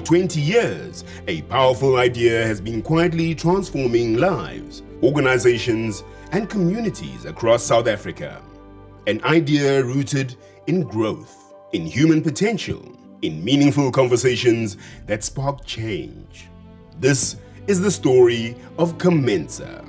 20 years, a powerful idea has been quietly transforming lives, organizations, and communities across South Africa. An idea rooted in growth, in human potential, in meaningful conversations that spark change. This is the story of COMENSA,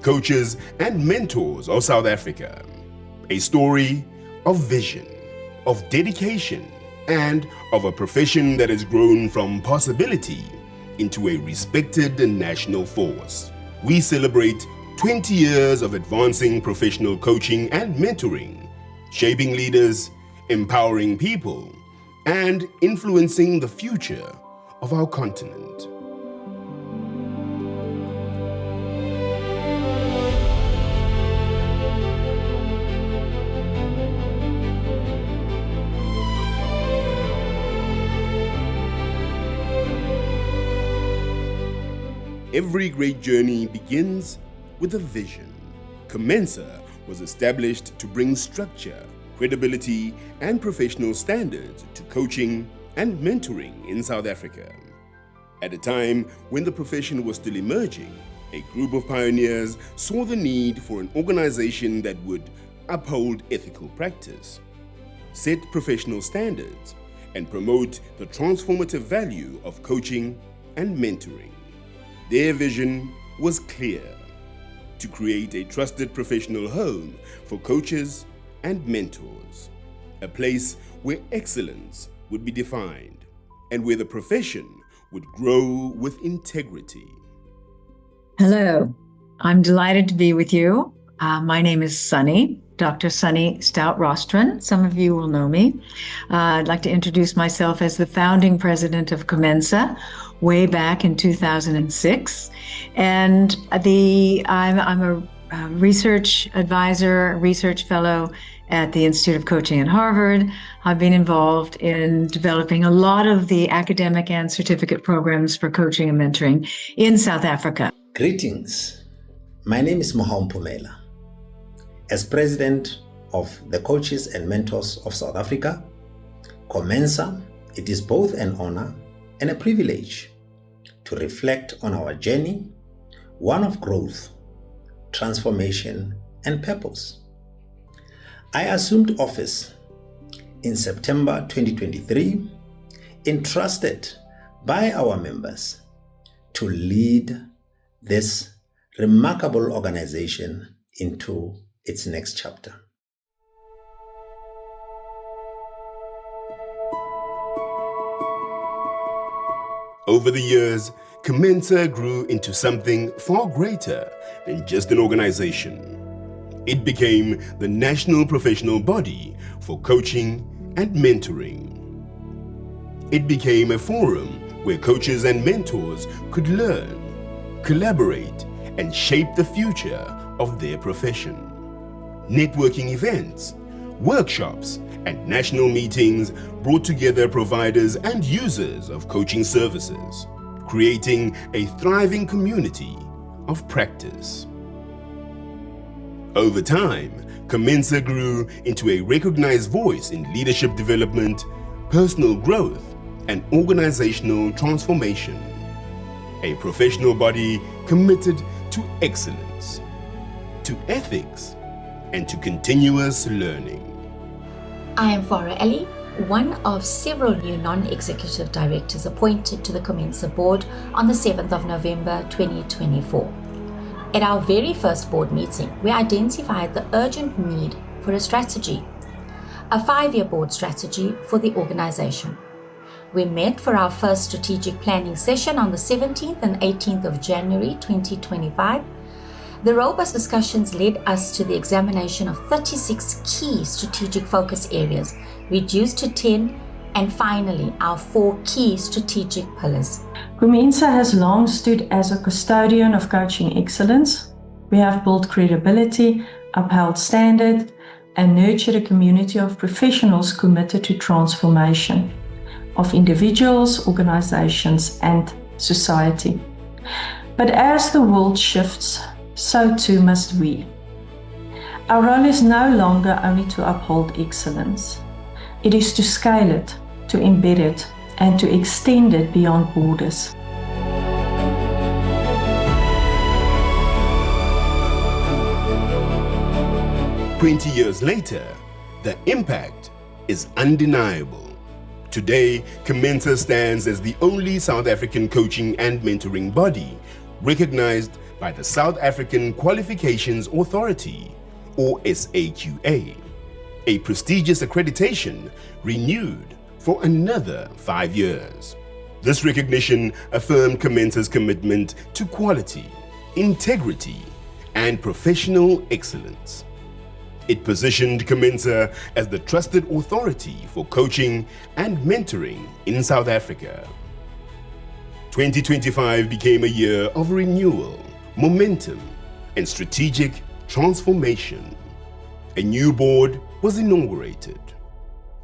Coaches and Mentors of South Africa. A story of vision, of dedication, and of a profession that has grown from possibility into a respected national force. We celebrate 20 years of advancing professional coaching and mentoring, shaping leaders, empowering people, and influencing the future of our continent. Every great journey begins with a vision. COMENSA was established to bring structure, credibility, and professional standards to coaching and mentoring in South Africa. At a time when the profession was still emerging, a group of pioneers saw the need for an organization that would uphold ethical practice, set professional standards, and promote the transformative value of coaching and mentoring. Their vision was clear: to create a trusted professional home for coaches and mentors, a place where excellence would be defined and where the profession would grow with integrity. Hello, I'm delighted to be with you. My name is Sunny, Dr. Sunny Stout-Rostron. Some of you will know me. I'd like to introduce myself as the founding president of COMENSA way back in 2006. And I'm a research advisor, research fellow at the Institute of Coaching at Harvard. I've been involved in developing a lot of the academic and certificate programs for coaching and mentoring in South Africa. Greetings. My name is Mohaum Pumela. As president of the Coaches and Mentors of South Africa, COMENSA, it is both an honor and a privilege to reflect on our journey, one of growth, transformation, and purpose. I assumed office in September 2023, entrusted by our members to lead this remarkable organization into its next chapter. Over the years, COMENSA grew into something far greater than just an organization. It became the national professional body for coaching and mentoring. It became a forum where coaches and mentors could learn, collaborate, and shape the future of their profession. Networking events, workshops, and national meetings brought together providers and users of coaching services, creating a thriving community of practice. Over time, COMENSA grew into a recognized voice in leadership development, personal growth, and organizational transformation. A professional body committed to excellence, to ethics, and to continuous learning. I am Farah Ali, one of several new non-executive directors appointed to the COMENSA board on the 7th of November 2024. At our very first board meeting, we identified the urgent need for a strategy, a 5-year board strategy for the organization. We met for our first strategic planning session on the 17th and 18th of January 2025. The robust discussions led us to the examination of 36 key strategic focus areas, reduced to 10, and finally our 4 key strategic pillars. COMENSA has long stood as a custodian of coaching excellence. We have built credibility, upheld standard, and nurtured a community of professionals committed to transformation of individuals, organizations, and society. But as the world shifts, so too must we. Our role is no longer only to uphold excellence. It is to scale it, to embed it, and to extend it beyond borders. "20 years later, the impact is undeniable. Today, COMENSA stands as the only South African coaching and mentoring body recognized by the South African Qualifications Authority, or SAQA, a prestigious accreditation renewed for another 5 years. This recognition affirmed COMENSA's commitment to quality, integrity, and professional excellence. It positioned COMENSA as the trusted authority for coaching and mentoring in South Africa. 2025 became a year of renewal, momentum, and strategic transformation. A new board was inaugurated,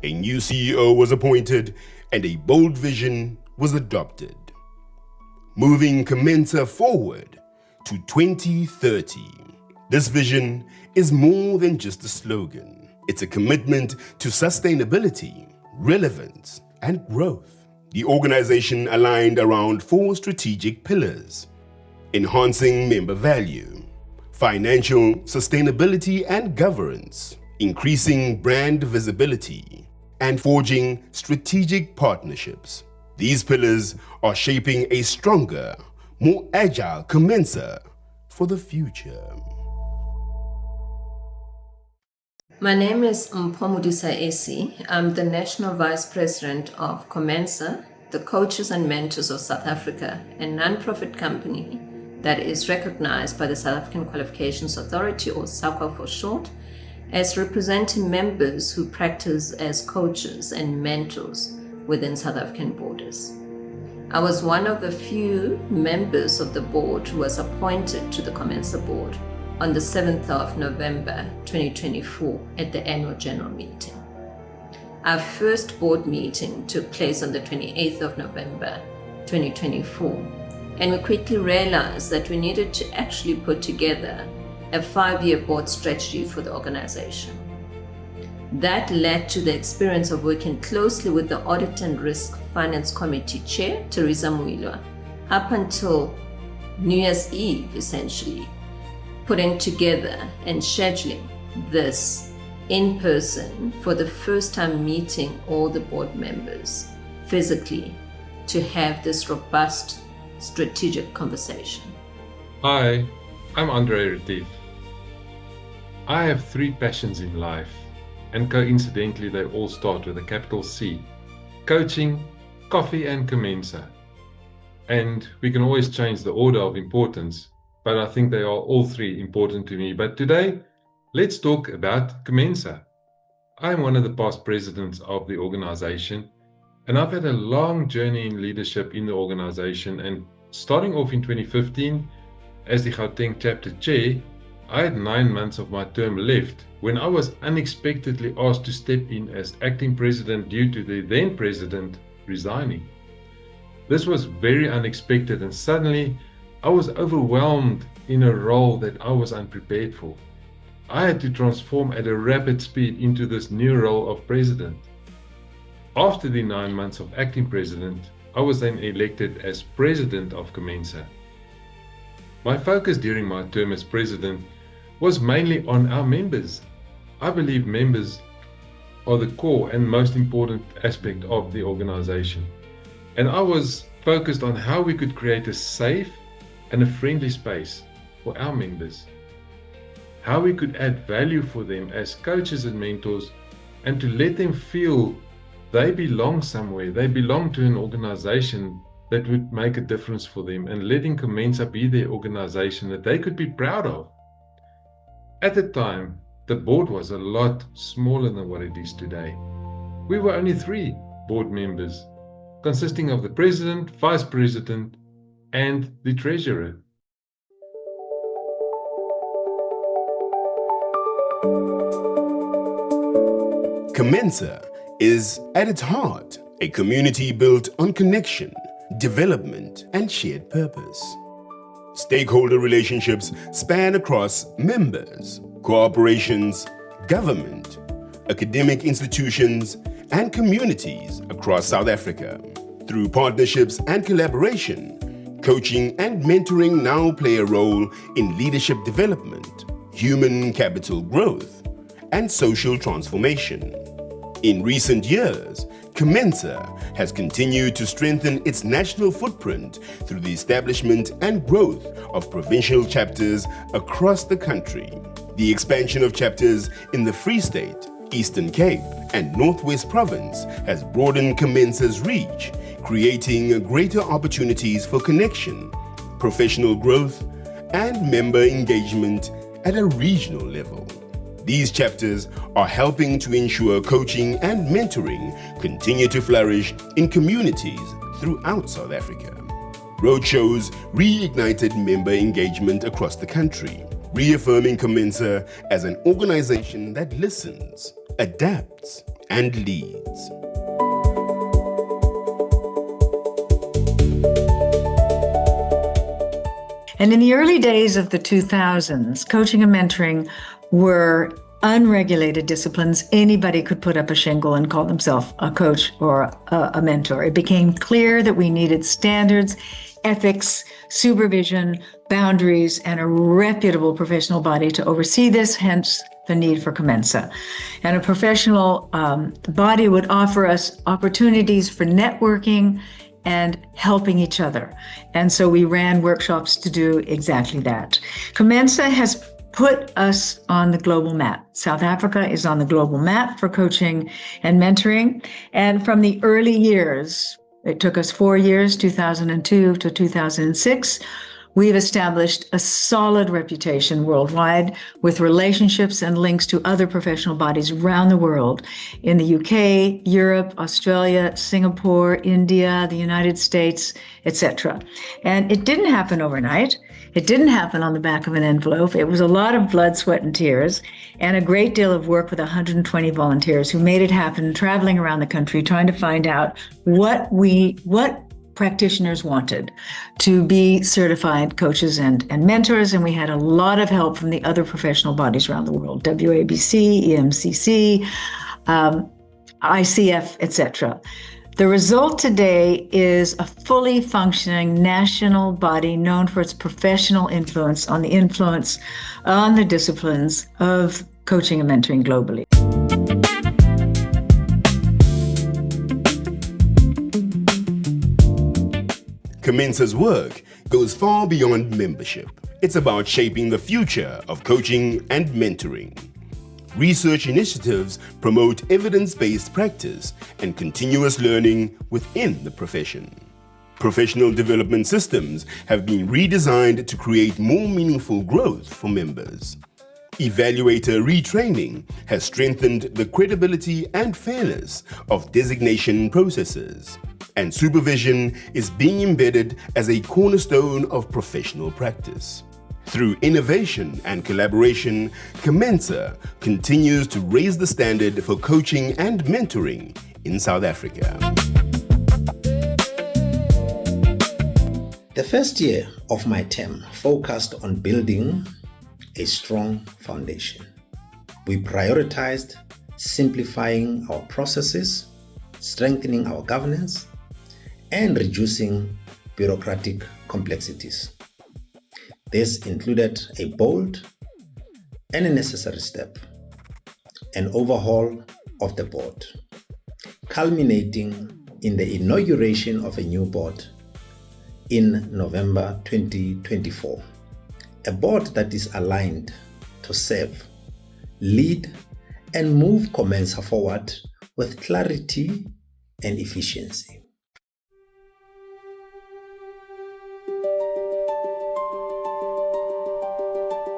a new CEO was appointed, and a bold vision was adopted, moving COMENSA forward to 2030. This vision is more than just a slogan. It's a commitment to sustainability, relevance, and growth. The organization aligned around 4 strategic pillars: enhancing member value, financial sustainability and governance, increasing brand visibility, and forging strategic partnerships. These pillars are shaping a stronger, more agile COMENSA for the future. My name is Mpomudisa Esi. I'm the National Vice President of COMENSA, the Coaches and Mentors of South Africa, a non-profit company that is recognized by the South African Qualifications Authority, or SAQA for short, as representing members who practice as coaches and mentors within South African borders. I was one of the few members of the board who was appointed to the COMENSA board on the 7th of November 2024 at the annual general meeting. Our first board meeting took place on the 28th of November 2024, and we quickly realized that we needed to actually put together a 5-year board strategy for the organization. That led to the experience of working closely with the Audit and Risk Finance Committee Chair, Teresa Muilwa, up until New Year's Eve, essentially, putting together and scheduling this in person for the first time, meeting all the board members physically to have this robust strategic conversation. Hi, I'm Andre Retief. I have 3 passions in life, and coincidentally they all start with a capital C: coaching, coffee, and COMENSA. And we can always change the order of importance, but I think they are all 3 important to me. But today, let's talk about COMENSA. I'm one of the past presidents of the organization, and I've had a long journey in leadership in the organization. And starting off in 2015, as the Gauteng chapter chair, I had 9 months of my term left when I was unexpectedly asked to step in as acting president due to the then president resigning. This was very unexpected, and suddenly I was overwhelmed in a role that I was unprepared for. I had to transform at a rapid speed into this new role of president. After the 9 months of acting president, I was then elected as president of COMENSA. My focus during my term as president was mainly on our members. I believe members are the core and most important aspect of the organization. And I was focused on how we could create a safe and a friendly space for our members, how we could add value for them as coaches and mentors, and to let them feel they belong somewhere, they belong to an organization that would make a difference for them, and letting COMENSA be their organization that they could be proud of. At the time, the board was a lot smaller than what it is today. We were only 3 board members, consisting of the president, vice president, and the treasurer. COMENSA is, at its heart, a community built on connection, development, and shared purpose. Stakeholder relationships span across members, corporations, government, academic institutions, and communities across South Africa. Through partnerships and collaboration, coaching and mentoring now play a role in leadership development, human capital growth, and social transformation. In recent years, COMENSA has continued to strengthen its national footprint through the establishment and growth of provincial chapters across the country. The expansion of chapters in the Free State, Eastern Cape, and Northwest Province has broadened COMENSA's reach, creating greater opportunities for connection, professional growth, and member engagement at a regional level. These chapters are helping to ensure coaching and mentoring continue to flourish in communities throughout South Africa. Roadshows reignited member engagement across the country, reaffirming COMENSA as an organization that listens, adapts, and leads. And in the early days of the 2000s, coaching and mentoring were unregulated disciplines. Anybody could put up a shingle and call themselves a coach or a mentor. It became clear that we needed standards, ethics, supervision, boundaries, and a reputable professional body to oversee this, hence the need for COMENSA. And a professional body would offer us opportunities for networking and helping each other. And so we ran workshops to do exactly that. COMENSA has put us on the global map. South Africa is on the global map for coaching and mentoring. And from the early years, it took us 4 years, 2002 to 2006, we've established a solid reputation worldwide with relationships and links to other professional bodies around the world in the UK, Europe, Australia, Singapore, India, the United States, etc. And it didn't happen overnight. It didn't happen on the back of an envelope. It was a lot of blood, sweat, and tears, and a great deal of work with 120 volunteers who made it happen, traveling around the country, trying to find out what practitioners wanted to be certified coaches and mentors. And we had a lot of help from the other professional bodies around the world, WABC, EMCC, ICF, etc. The result today is a fully functioning national body known for its professional influence on the disciplines of coaching and mentoring globally. COMENSA's work goes far beyond membership. It's about shaping the future of coaching and mentoring. Research initiatives promote evidence-based practice and continuous learning within the profession. Professional development systems have been redesigned to create more meaningful growth for members. Evaluator retraining has strengthened the credibility and fairness of designation processes, and supervision is being embedded as a cornerstone of professional practice. Through innovation and collaboration, COMENSA continues to raise the standard for coaching and mentoring in South Africa. The first year of my term focused on building a strong foundation. We prioritized simplifying our processes, strengthening our governance, and reducing bureaucratic complexities. This included a bold and a necessary step, an overhaul of the board, culminating in the inauguration of a new board in November 2024. A board that is aligned to serve, lead, and move COMENSA forward with clarity and efficiency.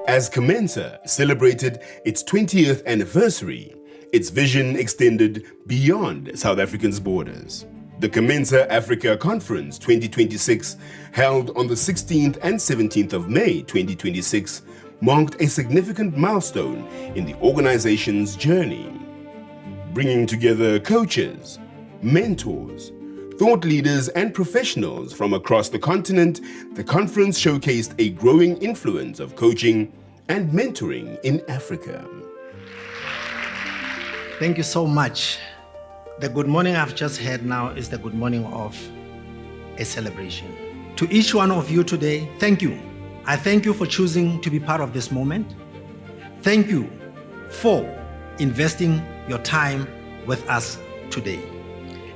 As COMENSA celebrated its 20th anniversary, its vision extended beyond South Africa's borders. The COMENSA Africa Conference 2026, held on the 16th and 17th of May 2026, marked a significant milestone in the organization's journey. Bringing together coaches, mentors, thought leaders, and professionals from across the continent, the conference showcased a growing influence of coaching and mentoring in Africa. Thank you so much The good morning I've just heard now is the good morning of a celebration. To each one of you today, thank you. I thank you for choosing to be part of this moment. Thank you for investing your time with us today.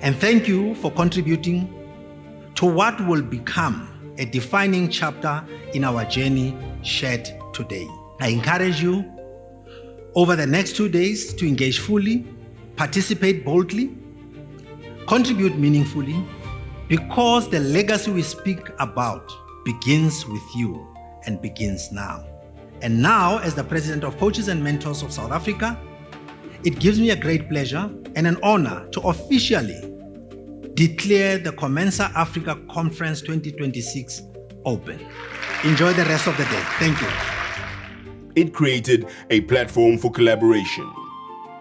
And thank you for contributing to what will become a defining chapter in our journey shared today. I encourage you over the next 2 days to engage fully, participate boldly, contribute meaningfully, because the legacy we speak about begins with you and begins now. And now, as the President of Coaches and Mentors of South Africa, it gives me a great pleasure and an honor to officially declare the COMENSA Africa Conference 2026 open. Enjoy the rest of the day. Thank you. It created a platform for collaboration,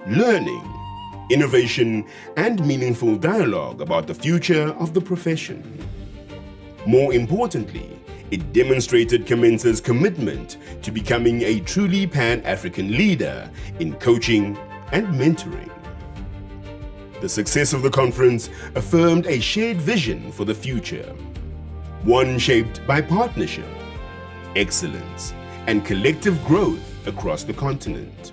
learning, innovation, and meaningful dialogue about the future of the profession. More importantly, it demonstrated COMENSA's commitment to becoming a truly Pan-African leader in coaching and mentoring. The success of the conference affirmed a shared vision for the future, one shaped by partnership, excellence, and collective growth across the continent.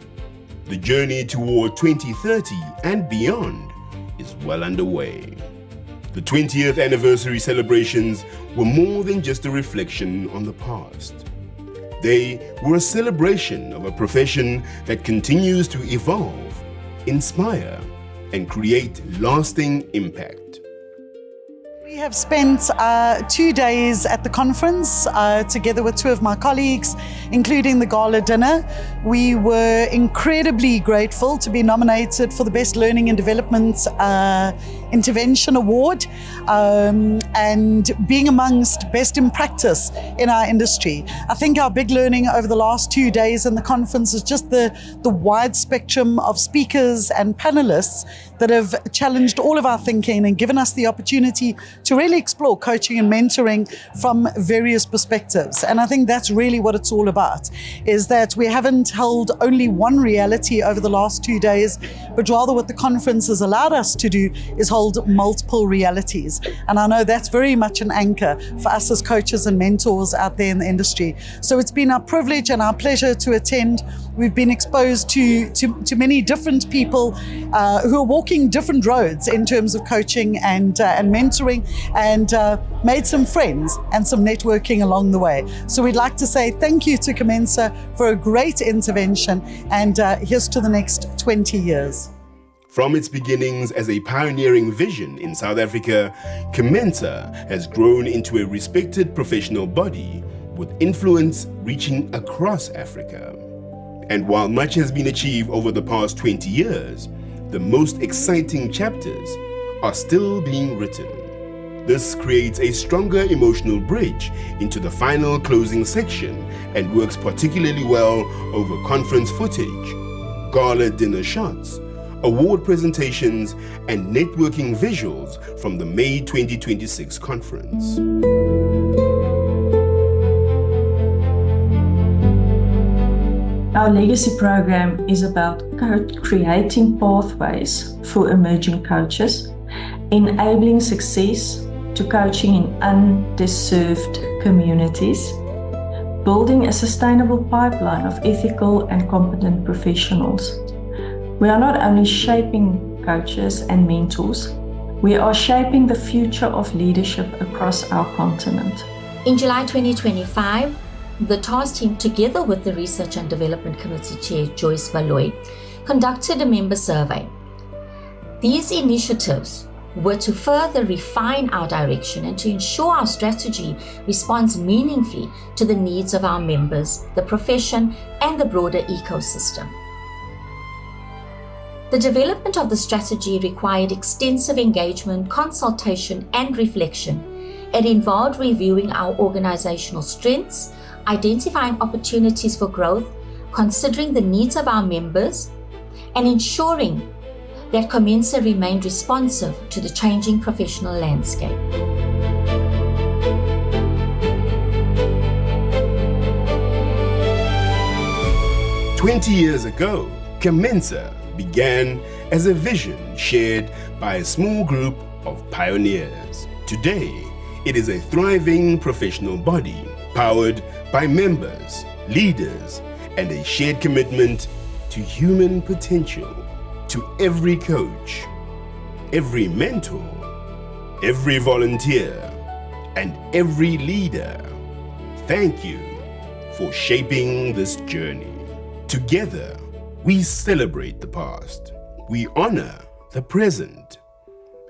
The journey toward 2030 and beyond is well underway. The 20th anniversary celebrations were more than just a reflection on the past. They were a celebration of a profession that continues to evolve, inspire, and create lasting impact. We have spent 2 days at the conference together with two of my colleagues, including the gala dinner. We were incredibly grateful to be nominated for the Best Learning and Development Intervention Award and being amongst best in practice in our industry. I think our big learning over the last 2 days in the conference is just the wide spectrum of speakers and panelists that have challenged all of our thinking and given us the opportunity to really explore coaching and mentoring from various perspectives. And I think that's really what it's all about, is that we haven't held only one reality over the last 2 days, but rather what the conference has allowed us to do is hold multiple realities. And I know that's very much an anchor for us as coaches and mentors out there in the industry. So it's been our privilege and our pleasure to attend. We've been exposed to many different people who are walking different roads in terms of coaching and mentoring, and made some friends and some networking along the way. So we'd like to say thank you to COMENSA for a great intervention, and here's to the next 20 years. From its beginnings as a pioneering vision in South Africa, COMENSA has grown into a respected professional body with influence reaching across Africa. And while much has been achieved over the past 20 years, the most exciting chapters are still being written. This creates a stronger emotional bridge into the final closing section and works particularly well over conference footage, gala dinner shots, award presentations, and networking visuals from the May 2026 conference. Our legacy program is about creating pathways for emerging coaches, enabling success to coaching in underserved communities, building a sustainable pipeline of ethical and competent professionals. We are not only shaping coaches and mentors, we are shaping the future of leadership across our continent. In July 2025, the task team, together with the Research and Development Committee Chair Joyce Valoy, conducted a member survey. These initiatives were to further refine our direction and to ensure our strategy responds meaningfully to the needs of our members, the profession, and the broader ecosystem. The development of the strategy required extensive engagement, consultation, and reflection. It involved reviewing our organizational strengths, identifying opportunities for growth, considering the needs of our members, and ensuring that COMENSA remained responsive to the changing professional landscape. "20 years ago, COMENSA began as a vision shared by a small group of pioneers. Today, it is a thriving professional body powered by members, leaders, and a shared commitment to human potential. To every coach, every mentor, every volunteer, and every leader, thank you for shaping this journey. Together, we celebrate the past, we honor the present,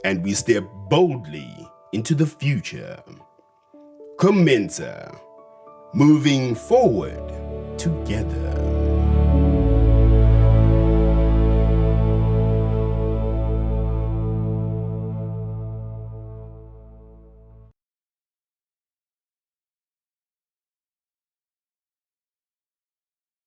and we step boldly into the future. COMENSA, moving forward together.